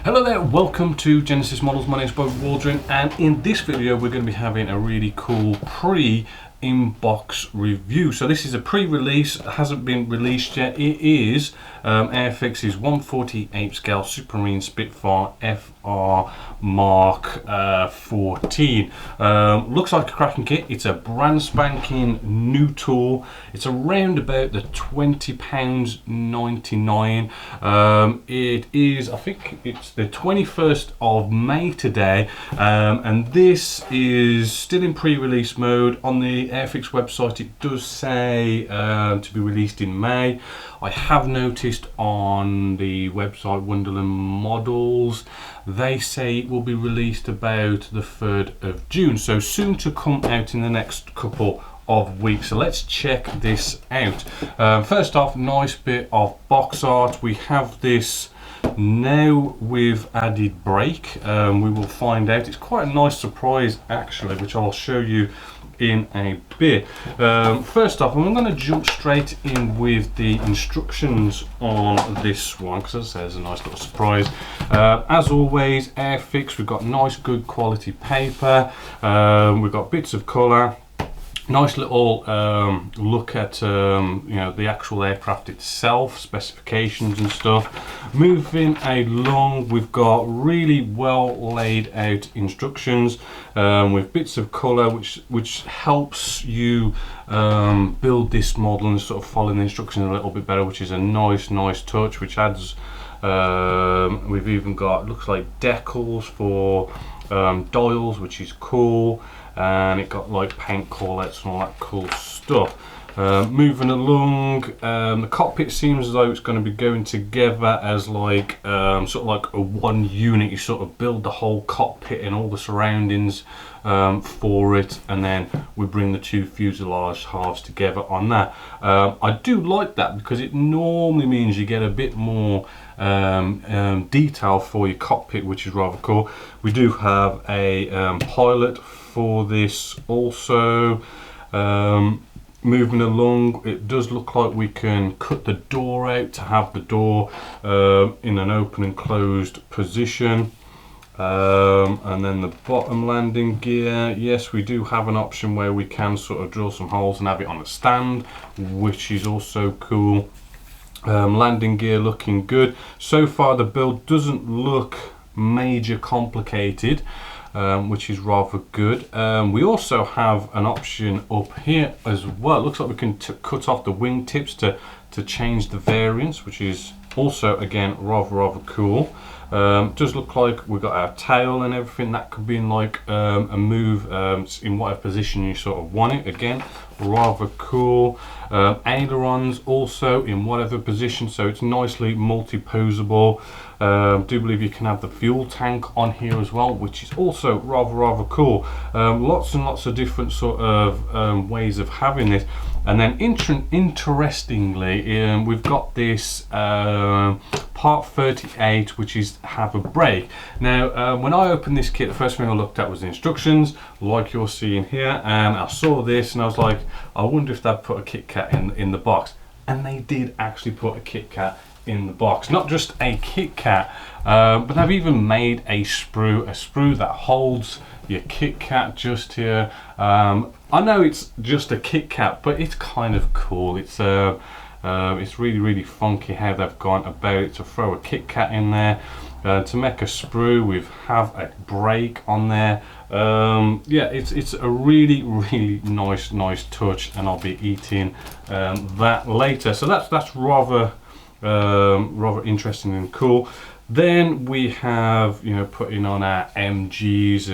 Hello there, welcome to Genesis Models. My name is Bob Waldron, and in this video we're going to be having a really cool pre-inbox review. So this is a pre-release, it hasn't been released yet. It is Airfix's 1/48 scale Supermarine Spitfire FR Mark 14. Looks like a cracking kit. It's a brand spanking new tool. It's around about the £20.99. It is, I think it's the 21st of May today, and this is still in pre-release mode. On the Airfix website it does say to be released in May. I have noticed on the website Wonderland Models, they say it will be released about the 3rd of June, so soon to come out in the next couple of weeks. So let's check this out. First off, nice bit of box art. We have this now with added brake. We will find out. It's quite a nice surprise actually, which I'll show you in a bit. First off, I'm going to jump straight in with the instructions on this one, because as I say, it's a nice little surprise. As always, Airfix, we've got nice good quality paper, we've got bits of colour, nice little look at you know, the actual aircraft itself, specifications and stuff. Moving along, we've got really well laid out instructions with bits of colour, which helps you build this model and sort of follow the instructions a little bit better, which is a nice touch, which adds we've even got, looks like decals for dials, which is cool, and it got like paint callouts and all that cool stuff. Moving along, the cockpit seems as though it's going to be going together as like sort of like a one unit. You sort of build the whole cockpit and all the surroundings for it, and then we bring the two fuselage halves together on that. I do like that because it normally means you get a bit more detail for your cockpit, which is rather cool. We do have a pilot for this also. Moving along, it does look like we can cut the door out to have the door in an open and closed position. And then the bottom landing gear, yes, we do have an option where we can sort of drill some holes and have it on a stand, which is also cool. Landing gear looking good. So far the build doesn't look major complicated, which is rather good. We also have an option up here as well. It looks like we can cut off the wing tips to change the variance, which is also again rather cool. Does look like we've got our tail and everything. That could be in like a move in whatever position you sort of want it. Again, rather cool. Ailerons also in whatever position, so it's nicely multi-posable. Do believe you can have the fuel tank on here as well, which is also rather cool. Lots and lots of different sort of ways of having this. And then interestingly, we've got this part 38, which is have a brake. Now when I opened this kit, the first thing I looked at was the instructions, like you're seeing here, and I saw this and I was like, I wonder if they'd put a Kit Kat in the box. And they did actually put a Kit Kat in the box. Not just a Kit Kat, but they've even made a sprue that holds your Kit Kat just here. I know it's just a Kit Kat, but it's kind of cool. It's really funky how they've gone about it to throw a Kit Kat in there. To make a sprue, we have a brake on there. Yeah, it's a really nice touch, and I'll be eating that later. So that's rather interesting and cool. Then we have, you know, putting on our MGs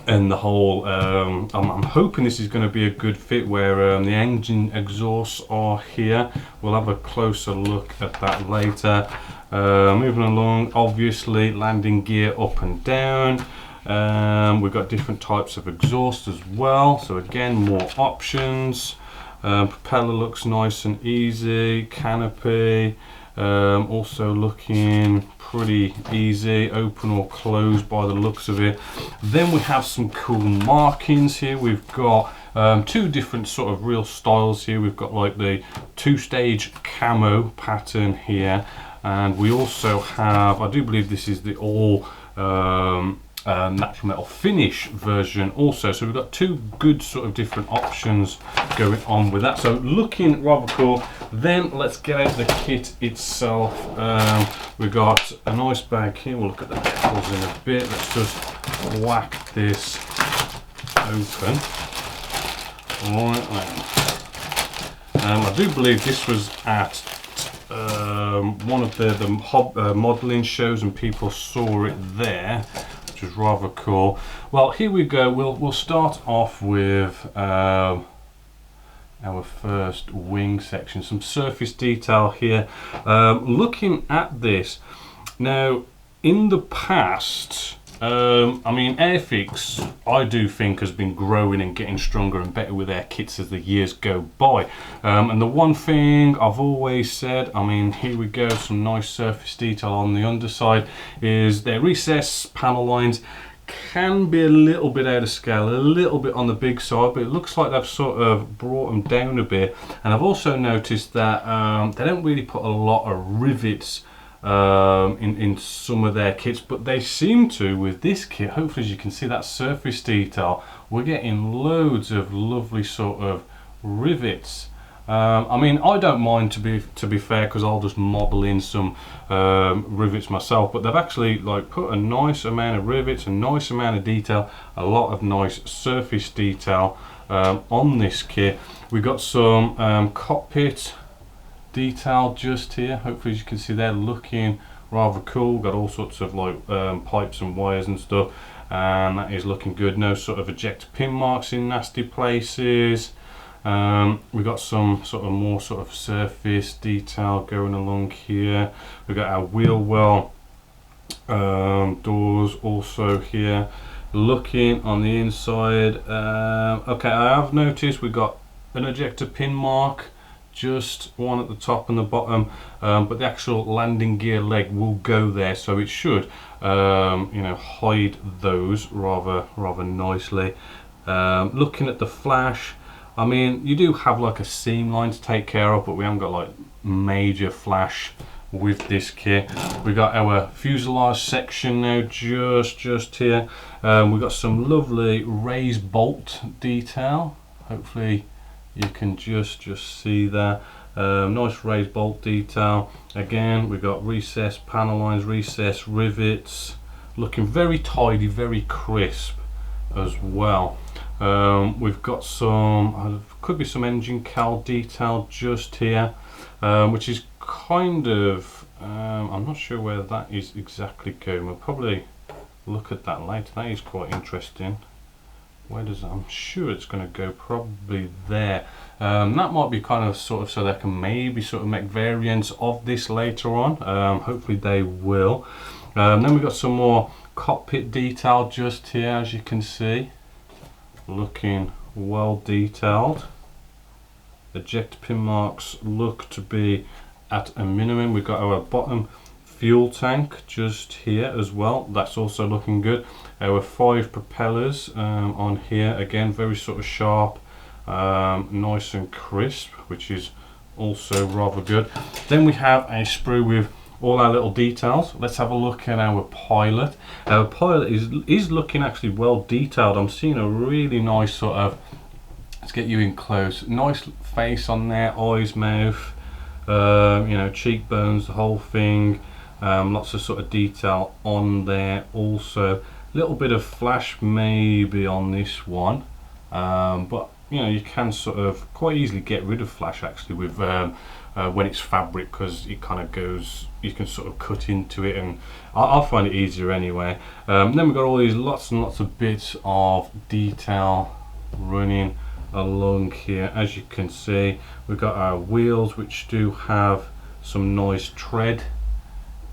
and the whole. I'm hoping this is going to be a good fit where the engine exhausts are here. We'll have a closer look at that later. Moving along, obviously landing gear up and down. We've got different types of exhaust as well, so again more options. Propeller looks nice and easy. Canopy also looking pretty easy, open or closed by the looks of it. Then we have some cool markings here. We've got two different sort of real styles here. We've got like the two-stage camo pattern here. and we also have, I do believe this is the all natural metal finish version also, so we've got two good sort of different options going on with that, so looking rather cool. Then let's get out the kit itself. We've got a nice bag here, we'll look at the decals in a bit. Let's just whack this open. Right then. I do believe this was at one of the modelling shows and people saw it there, which was rather cool. Well, here we go. We'll start off with our first wing section, some surface detail here. Looking at this now, in the past, I mean, Airfix, I do think, has been growing and getting stronger and better with their kits as the years go by. And the one thing I've always said, I mean, here we go, some nice surface detail on the underside, is their recess panel lines can be a little bit out of scale, a little bit on the big side, but it looks like they've sort of brought them down a bit. And I've also noticed that they don't really put a lot of rivets in some of their kits, but they seem to with this kit. Hopefully, as you can see, that surface detail, we're getting loads of lovely sort of rivets. I mean, I don't mind, to be fair, because I'll just model in some rivets myself, but they've actually like put a nice amount of rivets, a nice amount of detail, a lot of nice surface detail on this kit. We've got some cockpit detail just here. Hopefully, as you can see, they're looking rather cool. Got all sorts of like pipes and wires and stuff, and that is looking good. No sort of ejector pin marks in nasty places. We've got some sort of more sort of surface detail going along here. We've got our wheel well doors also here. Looking on the inside, okay, I have noticed we've got an ejector pin mark, just one at the top and the bottom, but the actual landing gear leg will go there, so it should you know, hide those rather nicely. Looking at the flash, I mean, you do have like a seam line to take care of, but we haven't got like major flash with this kit. We got our fuselage section now just here. We've got some lovely raised bolt detail. Hopefully you can just see that. Nice raised bolt detail. Again, we've got recessed panel lines, recessed rivets, looking very tidy, very crisp as well. We've got some, could be some engine cowl detail just here, which is kind of, I'm not sure where that is exactly going. We'll probably look at that later. That is quite interesting. Where does that, I'm sure it's going to go probably there. That might be kind of sort of so they can maybe sort of make variants of this later on. Hopefully they will. Then we've got some more cockpit detail just here, as you can see. Looking well detailed. Ejector pin marks look to be at a minimum. We've got our bottom fuel tank just here as well, that's also looking good. Our 5 propellers on here, again very sort of sharp, nice and crisp, which is also rather good. Then we have a sprue with all our little details. Let's have a look at our pilot. Our pilot is looking actually well detailed. I'm seeing a really nice sort of, let's get you in close, nice face on there, eyes, mouth, you know, cheekbones, the whole thing. Lots of sort of detail on there also. A little bit of flash maybe on this one, but you know, you can sort of quite easily get rid of flash actually with when it's fabric, because it kind of goes, you can sort of cut into it, and I'll find it easier anyway. Then we've got all these lots and lots of bits of detail running along here. As you can see, we've got our wheels, which do have some nice tread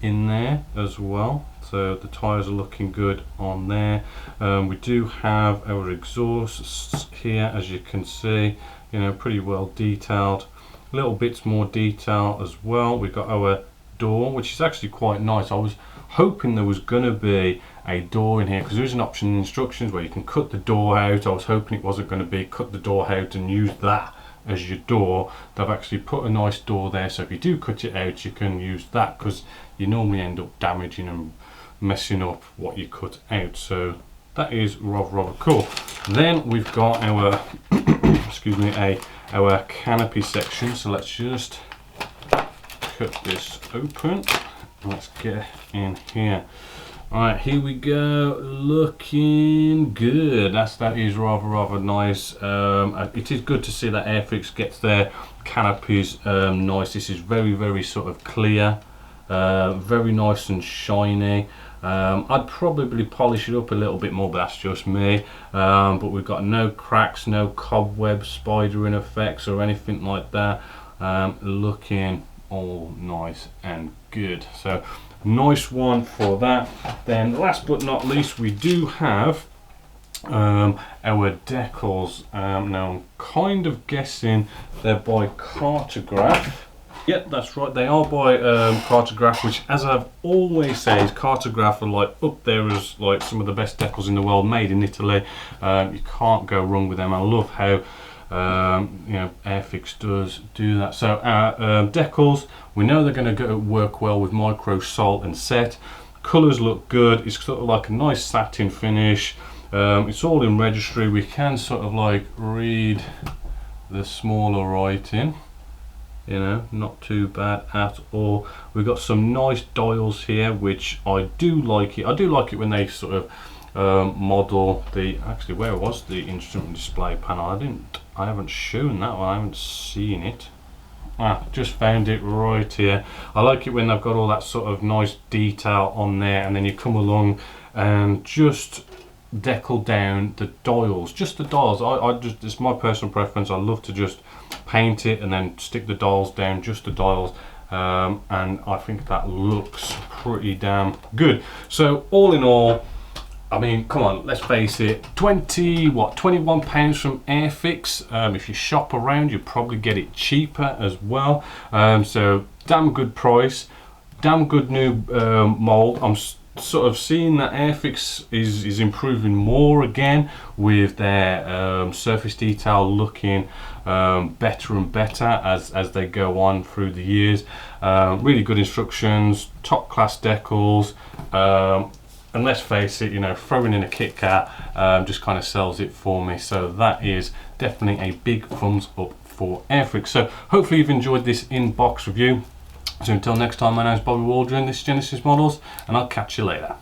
in there as well, so the tires are looking good on there. We do have our exhausts here, as you can see, you know, pretty well detailed. Little bits more detail as well. We've got our door, which is actually quite nice. I was hoping there was going to be a door in here, because there's an option in instructions where you can cut the door out. I was hoping it wasn't going to be cut the door out and use that as your door. They've actually put a nice door there, so if you do cut it out, you can use that, because you normally end up damaging and messing up what you cut out. So that is rather cool. Then we've got our excuse me, our canopy section. So let's just cut this open. Let's get in here. Alright, here we go, looking good. That is rather nice. It is good to see that Airfix gets their canopies nice. This is very sort of clear, very nice and shiny. I'd probably polish it up a little bit more, but that's just me. But we've got no cracks, no cobwebs, spidering effects or anything like that. Looking all nice and good. So nice one for that. Then last but not least, we do have our decals. Now I'm kind of guessing they're by Cartograph. Yep, that's right, they are by Cartograph, which, as I've always said, Cartograph are like up there as like some of the best decals in the world, made in Italy. You can't go wrong with them. I love how you know, Airfix does do that. So our decals, we know they're going to work well with micro, salt and set. Colours look good. It's sort of like a nice satin finish. It's all in registry. We can sort of like read the smaller writing, you know, not too bad at all. We've got some nice dials here, which I do like it. I do like it when they sort of model the, actually, where was the instrument display panel? I haven't shown that one, I haven't seen it. Just found it right here. I like it when they've got all that sort of nice detail on there, and then you come along and just decal down the dials, just the dials. I just, it's my personal preference, I love to just paint it and then stick the dials down, just the dials, and I think that looks pretty damn good. So all in all, I mean, come on, let's face it, £21 from Airfix. If you shop around, you'll probably get it cheaper as well. So damn good price, damn good new mold. I'm sort of seeing that Airfix is improving more again, with their surface detail looking better and better as they go on through the years. Really good instructions, top class decals. And let's face it, you know, throwing in a Kit Kat just kind of sells it for me. So that is definitely a big thumbs up for Airfix. So hopefully you've enjoyed this in-box review. So until next time, my name is Bobby Waldron, this is Genesis Models, and I'll catch you later.